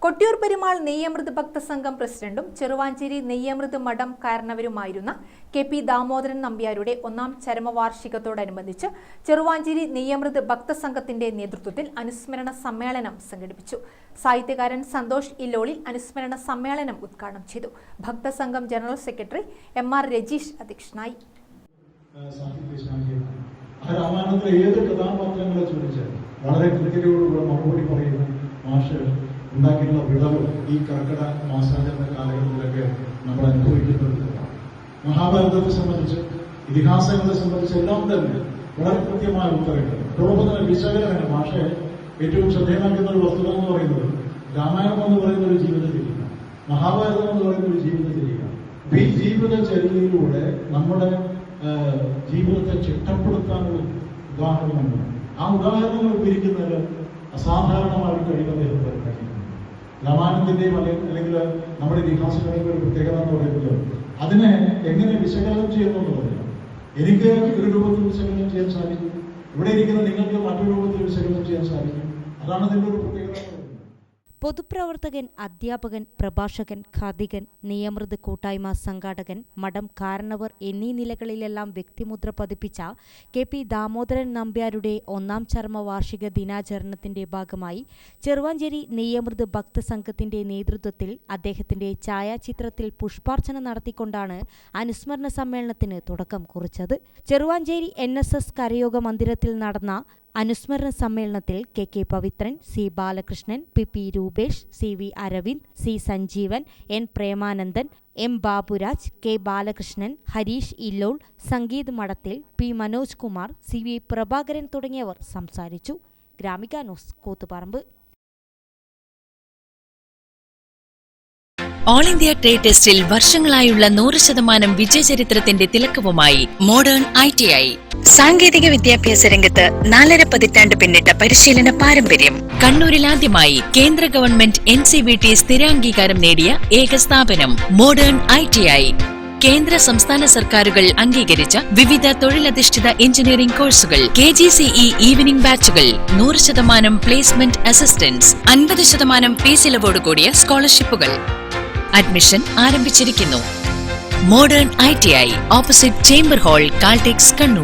കൊട്ടിയൂർ പെരുമാൾ നെയ്യമൃത് ഭക്തസംഘം പ്രസിഡന്റും ചെറുവാഞ്ചേരി നെയ്യമൃത് മഠം കാരണവരുമായിരുന്ന കെ.പി. ദാമോദരൻ നമ്പ്യാരുടെ ഒന്നാം ചരമവാർഷികത്തോടനുബന്ധിച്ച് ചെറുവാഞ്ചേരി നെയ്യമൃത് ഭക്തസംഘത്തിന്റെ നേതൃത്വത്തിൽ അനുസ്മരണ സമ്മേളനം സംഘടിപ്പിച്ചു. സാഹിത്യകാരൻ സന്തോഷ് ഇല്ലോളിൽ അനുസ്മരണ സമ്മേളനം ഉദ്ഘാടനം ചെയ്തു. ഭക്തസംഘം ജനറൽ സെക്രട്ടറി എം.ആർ. രജീഷ് അധ്യക്ഷനായി. ഏത് കഥാപാത്രങ്ങളെ ചോദിച്ചാൽ വളരെ കൃത്യതയോടുകൂടെ മറുപടി പറയുന്ന മാഷ് ഉണ്ടാക്കിയിട്ടുള്ള വിളവ് ഈ കർക്കിടക മാസാചരണ കാലഘട്ടത്തിലൊക്കെ നമ്മൾ അനുഭവിക്കുന്നത്. മഹാഭാരതത്തെ സംബന്ധിച്ച്, ഇതിഹാസങ്ങളെ സംബന്ധിച്ച് എല്ലാം തന്നെ വളരെ കൃത്യമായ ഉത്തരങ്ങൾ, പ്രബോധന വിശകലനങ്ങൾ. മാഷെ ഏറ്റവും ശ്രദ്ധേയമാക്കുന്ന ഒരു വസ്തുത എന്ന് പറയുന്നത് രാമായണം എന്ന് പറയുന്ന ഒരു ജീവിതചര്യയാണ്, മഹാഭാരതം എന്ന് പറയുന്ന ഒരു ജീവിതചര്യയാണ്. ഈ ജീവിതചര്യയിലൂടെ നമ്മുടെ ജീവിതത്തെ ചിട്ടപ്പെടുത്താനുള്ള ഉദാഹരണങ്ങൾ, ആ ഉദാഹരണങ്ങൾ ഉപയോഗിക്കുന്നതിൽ അസാധാരണമായ കഴിവ് രാമായണത്തിന്റെയും അല്ലെങ്കിൽ നമ്മുടെ ഇതിഹാസങ്ങളുടെ ഒരു പ്രത്യേകത എന്ന് പറയുന്നത് അതിനെ എങ്ങനെ വിശകലനം ചെയ്യുന്നു എന്നുള്ളതാണ്. എനിക്ക് ഒരു രൂപത്തിൽ വിശകലനം ചെയ്യാൻ സാധിക്കും, ഇവിടെ ഇരിക്കുന്ന നിങ്ങൾക്ക് മറ്റൊരു രൂപത്തിൽ വിശകലനം ചെയ്യാൻ സാധിക്കും. അതാണ് അതിൻ്റെ ഒരു പ്രത്യേകത. പൊതുപ്രവർത്തകൻ, അധ്യാപകൻ, പ്രഭാഷകൻ, ഖാദികൻ, നെയ്യമൃത് കൂട്ടായ്മ സംഘാടകൻ, മഠം കാരണവർ എന്നീ നിലകളിലെല്ലാം വ്യക്തിമുദ്ര പതിപ്പിച്ച കെ.പി. ദാമോദരൻ നമ്പ്യാരുടെ ഒന്നാം ചരമവാർഷിക ദിനാചരണത്തിന്റെ ഭാഗമായി ചെറുവാഞ്ചേരി നെയ്യമൃത് ഭക്തസംഘത്തിന്റെ നേതൃത്വത്തിൽ അദ്ദേഹത്തിന്റെ ഛായാചിത്രത്തിൽ പുഷ്പാർച്ചന നടത്തിക്കൊണ്ടാണ് അനുസ്മരണ സമ്മേളനത്തിന് തുടക്കം കുറിച്ചത്. ചെറുവാഞ്ചേരി NSS കരയോഗ മന്ദിരത്തിൽ നടന്ന അനുസ്മരണ സമ്മേളനത്തിൽ K Pavithran, C Balakrishnan, P Rupesh, CV Aravind, C Sanjeevan, N Premanandan, M Baburaj, K Balakrishnan, Harish Illol, Sangeeth Madathil, P Manoj Kumar, CV Prabhakaran തുടങ്ങിയവർ സംസാരിച്ചു. Gramika news, Koothuparamba. All India trade ടെസ്റ്റിൽ വർഷങ്ങളായുള്ള 100% വിജയചരിത്രത്തിന്റെ തിലക്കവുമായി മോഡേൺ ITI. സാങ്കേതിക വിദ്യാഭ്യാസ രംഗത്ത് 4.5 പതിറ്റാണ്ട് പിന്നിട്ട പരിശീലന പാരമ്പര്യം. കണ്ണൂരിൽ ആദ്യമായി കേന്ദ്ര ഗവൺമെന്റ് NCVT സ്ഥിരാംഗീകാരം നേടിയ ഏക സ്ഥാപനം മോഡേൺ ITI. കേന്ദ്ര സംസ്ഥാന സർക്കാരുകൾ അംഗീകരിച്ച വിവിധ തൊഴിലധിഷ്ഠിത എഞ്ചിനീയറിംഗ് കോഴ്സുകൾ, KGCE ഈവനിംഗ് ബാച്ചുകൾ, 100% പ്ലേസ്മെന്റ് അസിസ്റ്റൻസ്, 50% ഫീസ് ഇളവോട് കൂടിയ സ്കോളർഷിപ്പുകൾ. അഡ്മിഷൻ ആരംഭിച്ചിരിക്കുന്നു. Modern ITI, opposite chamber hall, Caltex, Kannur.